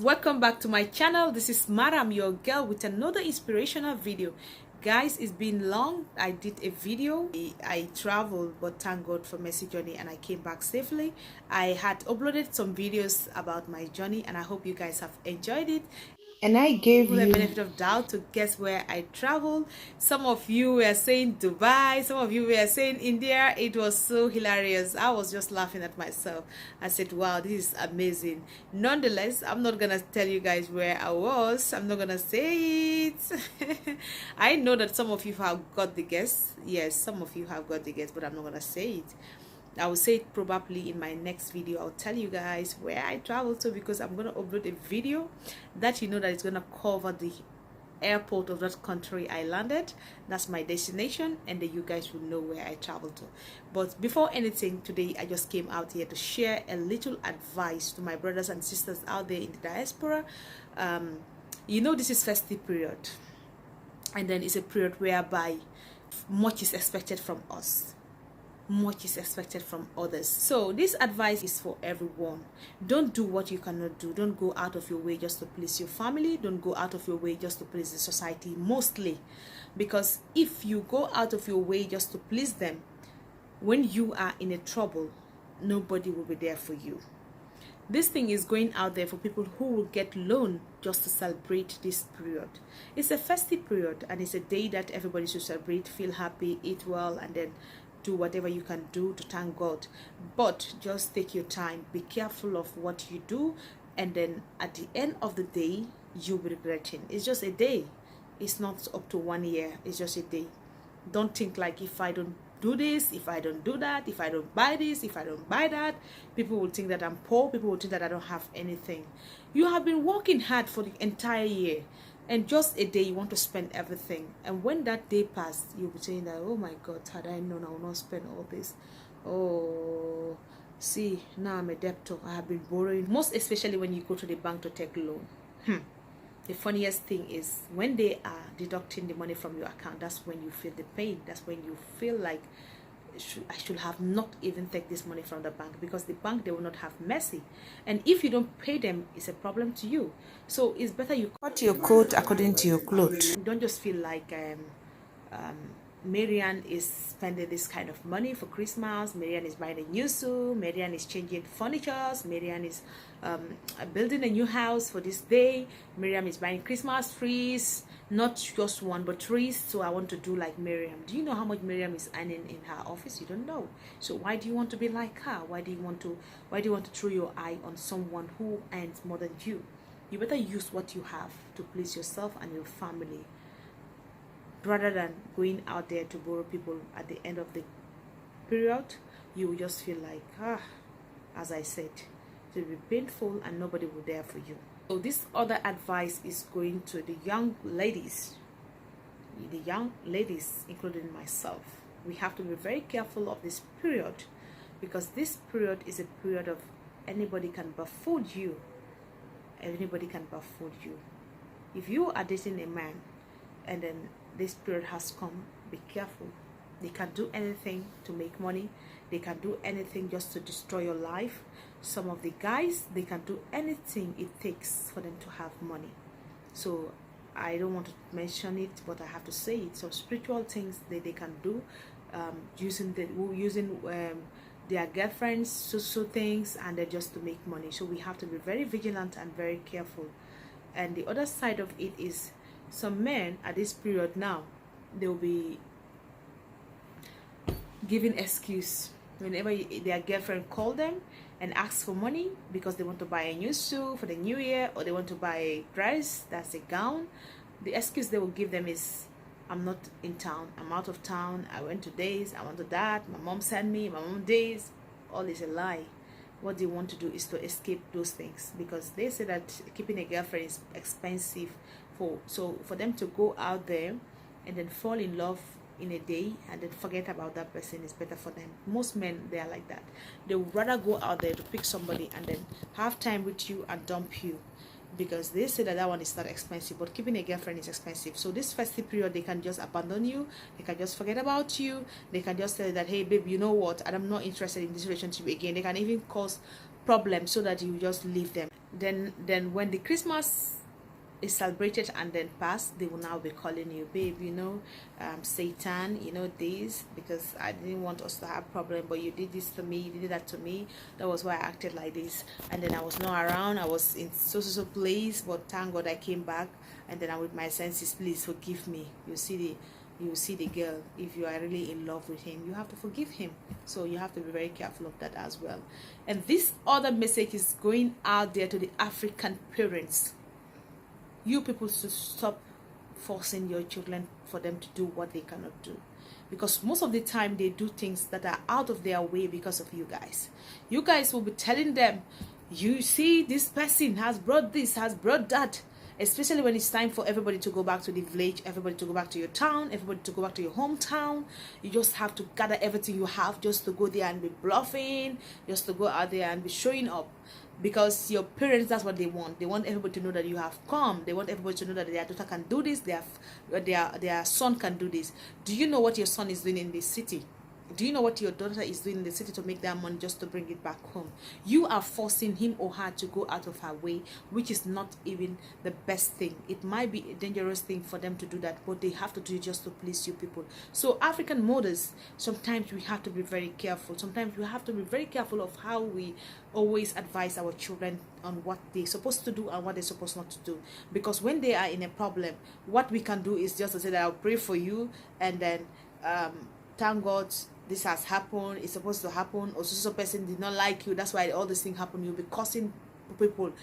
Welcome back to my channel. This is Maram, your girl, with another inspirational video. Guys, it's been long. I did a video. I traveled, but thank God for Mercy journey, and I came back safely. I had uploaded some videos about my journey, and I hope you guys have enjoyed it. And I gave you the benefit of doubt to guess where I traveled. Some of you were saying Dubai, some of you were saying India. It was so hilarious. I was just laughing at myself. I said, wow, this is amazing. Nonetheless, I'm not gonna tell you guys where I was. I'm not gonna say it. I know that some of you have got the guess. Yes, some of you have got the guess, but I'm not gonna say it. I will say it probably in my next video. I'll tell you guys where I traveled to, because I'm going to upload a video that you know that it's going to cover the airport of that country I landed. That's my destination, and then you guys will know where I traveled to. But before anything, today I just came out here to share a little advice to my brothers and sisters out there in the diaspora. You know, this is festive period, and then it's a period whereby much is expected from us, much is expected from others. So this advice is for everyone. Don't do what you cannot do. Don't go out of your way just to please your family. Don't go out of your way just to please the society, mostly, because if you go out of your way just to please them, when you are in a trouble, nobody will be there for you. This thing is going out there for people who will get loan just to celebrate this period. It's a festive period, and it's a day that everybody should celebrate, feel happy, eat well, and then do whatever you can do to thank God. But just take your time, be careful of what you do, and then at the end of the day, you'll be regretting. It's just a day. It's not up to 1 year. It's just a day. Don't think like, if I don't do this, if I don't do that, if I don't buy this, if I don't buy that, people will think that I'm poor. People will think that I don't have anything. You have been working hard for the entire year, and just a day you want to spend everything. And when that day passed, you'll be saying that, oh my God, had I known, I would not spend all this. Oh, see, now I'm a debtor. I have been borrowing, most especially when you go to the bank to take loan. The funniest thing is, when they are deducting the money from your account, that's when you feel the pain. That's when you feel like, I should have not even take this money from the bank, because the bank, they will not have mercy, and if you don't pay them, it's a problem to you. So it's better you cut your coat according to your clothes. Don't just feel like Marian is spending this kind of money for Christmas. Marian is buying a new suit. Marian is changing furniture. Marian is building a new house for this day. Mariam is buying Christmas trees, not just one but trees. So I want to do like Mariam. Do you know how much Mariam is earning in her office? You don't know. So why do you want to be like her? Why do you want to throw your eye on someone who earns more than you? You better use what you have to please yourself and your family, rather than going out there to borrow people. At the end of the period, you will just feel like, as I said, it will be painful and nobody will there for you. So this other advice is going to the young ladies, including myself. We have to be very careful of this period, because this period is a period of anybody can buffoon you. Anybody can buffoon you. If you are dating a man and then this period has come, be careful. They can do anything to make money. They can do anything just to destroy your life. Some of the guys, they can do anything it takes for them to have money. So I don't want to mention it, but I have to say it. So spiritual things that they can do, using their girlfriends, so things, and they're just to make money. So we have to be very vigilant and very careful. And the other side of it is, some men at this period now, they'll be giving excuse whenever their girlfriend call them and ask for money because they want to buy a new suit for the new year, or they want to buy a dress, that's a gown. The excuse they will give them is, I'm not in town, I'm out of town, I went to this, I went to that, my mom sent me, my mom this. All is a lie. What they want to do is to escape those things, because they say that keeping a girlfriend is expensive. So for them to go out there and then fall in love in a day and then forget about that person is better for them. Most men, they are like that. They would rather go out there to pick somebody and then have time with you and dump you, because they say that one is not expensive, but keeping a girlfriend is expensive. So this festive period, they can just abandon you, they can just forget about you, they can just say that, hey babe, you know what, I'm not interested in this relationship again. They can even cause problem so that you just leave them. Then when the Christmas is celebrated and then passed, they will now be calling you, babe, you know, Satan, you know, this, because I didn't want us to have problem, but you did this to me, you did that to me, that was why I acted like this, and then I was not around, I was in so place, but thank God I came back, and then I'm with my senses, please forgive me. You see the girl, if you are really in love with him, you have to forgive him. So you have to be very careful of that as well. And this other message is going out there to the African parents. You people should stop forcing your children for them to do what they cannot do, because most of the time they do things that are out of their way because of you guys. You guys will be telling them, you see, this person has brought this, has brought that, especially when it's time for everybody to go back to the village, everybody to go back to your town, everybody to go back to your hometown. You just have to gather everything you have just to go there and be bluffing, just to go out there and be showing up. Because your parents, that's what they want. They want everybody to know that you have come. They want everybody to know that their daughter can do this, their son can do this. Do you know what your son is doing in this city? Do you know what your daughter is doing in the city to make that money just to bring it back home? You are forcing him or her to go out of her way, which is not even the best thing. It might be a dangerous thing for them to do that, but they have to do it just to please you people. So African mothers, sometimes we have to be very careful. Sometimes we have to be very careful of how we always advise our children on what they're supposed to do and what they're supposed not to do. Because when they are in a problem, what we can do is just to say that I'll pray for you, and then thank God this has happened, it's supposed to happen, or so person did not like you, that's why all this thing happened. You'll be cursing people,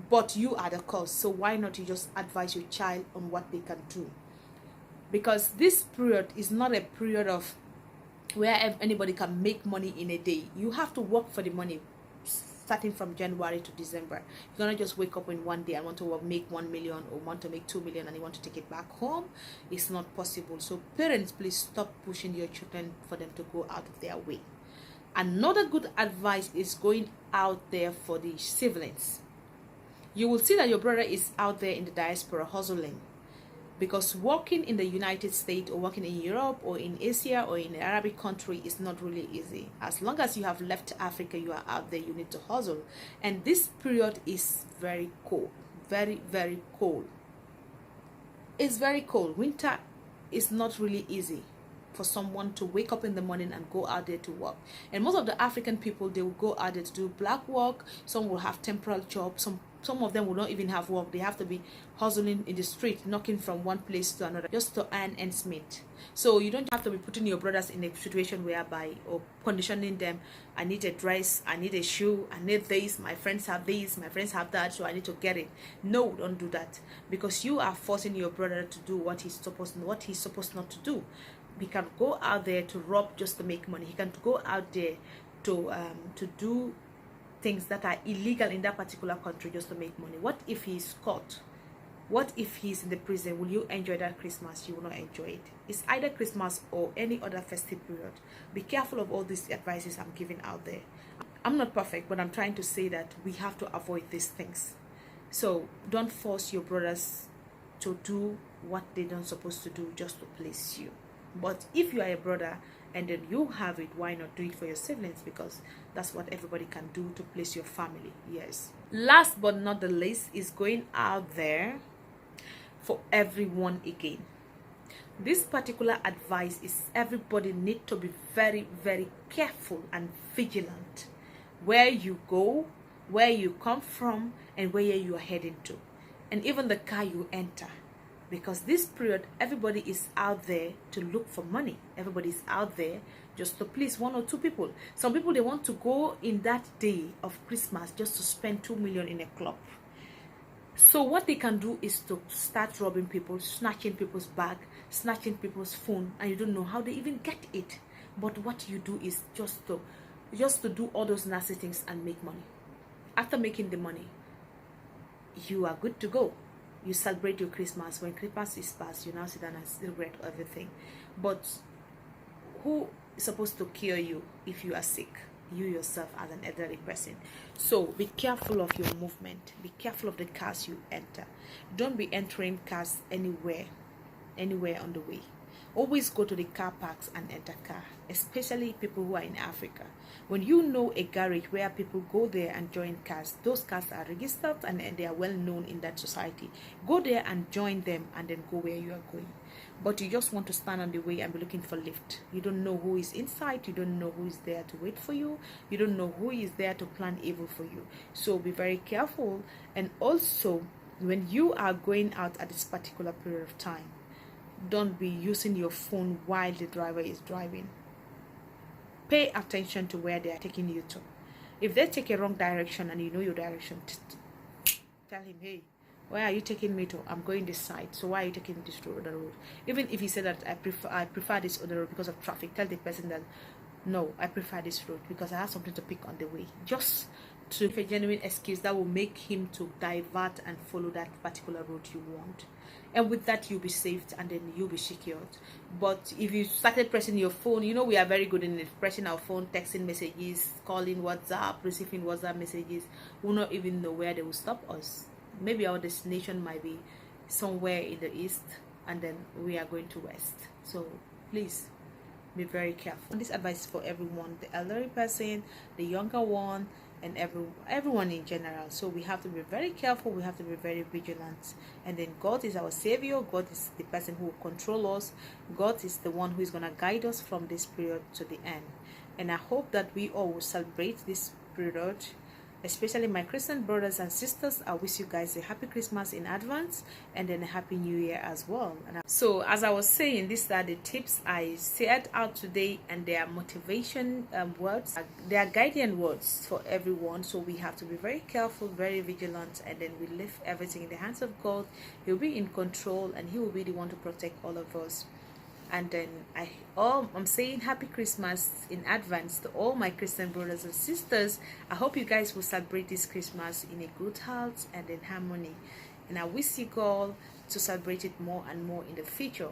but you are the cause. So why not you just advise your child on what they can do? Because this period is not a period of where anybody can make money in a day. You have to work for the money, starting from January to December. You're gonna just wake up in one day and want to make 1 million or want to make 2 million and you want to take it back home. It's not possible. So parents, please stop pushing your children for them to go out of their way. Another good advice is going out there for the siblings. You will see that your brother is out there in the diaspora hustling, because working in the United States or working in Europe or in Asia or in an Arabic country is not really easy. As long as you have left Africa, you are out there, you need to hustle. And this period is very cold, very cold. It's very cold. Winter is not really easy for someone to wake up in the morning and go out there to work. And most of the African people, they will go out there to do black work. Some will have temporal jobs. Some of them will not even have work. They have to be hustling in the street, knocking from one place to another just to earn ends meet. So you don't have to be putting your brothers in a situation whereby, or conditioning them, I need a dress, I need a shoe, I need this, my friends have this, my friends have that, so I need to get it. No, don't do that, because you are forcing your brother to do what he's supposed not to do. He can go out there to rob just to make money. He can go out there to do things that are illegal in that particular country just to make money. What if he's caught? What if he's in the prison? Will you enjoy that Christmas? You will not enjoy it. It's either Christmas or any other festive period. Be careful of all these advices I'm giving out there. I'm not perfect, but I'm trying to say that we have to avoid these things. So don't force your brothers to do what they don't supposed to do just to please you. But if you are a brother and then you have it, why not do it for your siblings? Because that's what everybody can do to please your family. Yes. Last but not the least is going out there for everyone again. This particular advice is everybody need to be very careful and vigilant where you go, where you come from, and where you are heading to, and even the car you enter. Because this period, everybody is out there to look for money. Everybody is out there just to please one or two people. Some people, they want to go in that day of Christmas just to spend 2 million in a club. So what they can do is to start robbing people, snatching people's bag, snatching people's phone, and you don't know how they even get it. But what you do is just to do all those nasty things and make money. After making the money, you are good to go. You celebrate your Christmas. When Christmas is past, you now sit down and celebrate everything. But who is supposed to cure you if you are sick? You yourself as an elderly person. So be careful of your movement. Be careful of the cars you enter. Don't be entering cars anywhere on the way. Always go to the car parks and enter car, especially people who are in Africa. When you know a garage where people go there and join cars, those cars are registered and they are well known in that society. Go there and join them and then go where you are going. But you just want to stand on the way and be looking for lift. You don't know who is inside. You don't know who is there to wait for you. You don't know who is there to plan evil for you. So be very careful. And also, when you are going out at this particular period of time, don't be using your phone while the driver is driving. Pay attention to where they are taking you to. If they take a wrong direction and you know your direction, tell him, hey, where are you taking me to? I'm going this side. So why are you taking this other road? Even if he said that I prefer this other road because of traffic, tell the person that no, I prefer this road because I have something to pick on the way. Just to give a genuine excuse that will make him to divert and follow that particular road you want. And with that, you'll be saved and then you'll be secured. But if you started pressing your phone, you know we are very good in it, pressing our phone, texting messages, calling WhatsApp, receiving WhatsApp messages. We'll not even know where they will stop us. Maybe our destination might be somewhere in the east and then we are going to west. So please be very careful. This advice is for everyone, the elderly person, the younger one, and everyone in general. So we have to be very careful, we have to be very vigilant. And then God is our savior. God is the person who will control us. God is the one who is going to guide us from this period to the end. And I hope that we all will celebrate this period, especially my Christian brothers and sisters. I wish you guys a happy Christmas in advance and then a happy new year as well. So as I was saying, these are the tips I shared out today, and they are motivation words, they are guiding words for everyone. So we have to be very careful, very vigilant, and then we leave everything in the hands of God. He'll be in control and he will be the one to protect all of us. And then I'm saying happy Christmas in advance to all my Christian brothers and sisters. I hope you guys will celebrate this Christmas in a good health and in harmony. And I wish you all to celebrate it more and more in the future.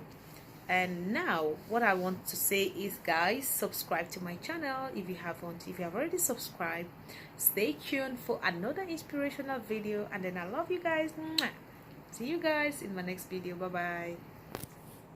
And now what I want to say is, guys, subscribe to my channel if you haven't. If you have already subscribed, stay tuned for another inspirational video. And then I love you guys. See you guys in my next video. Bye bye.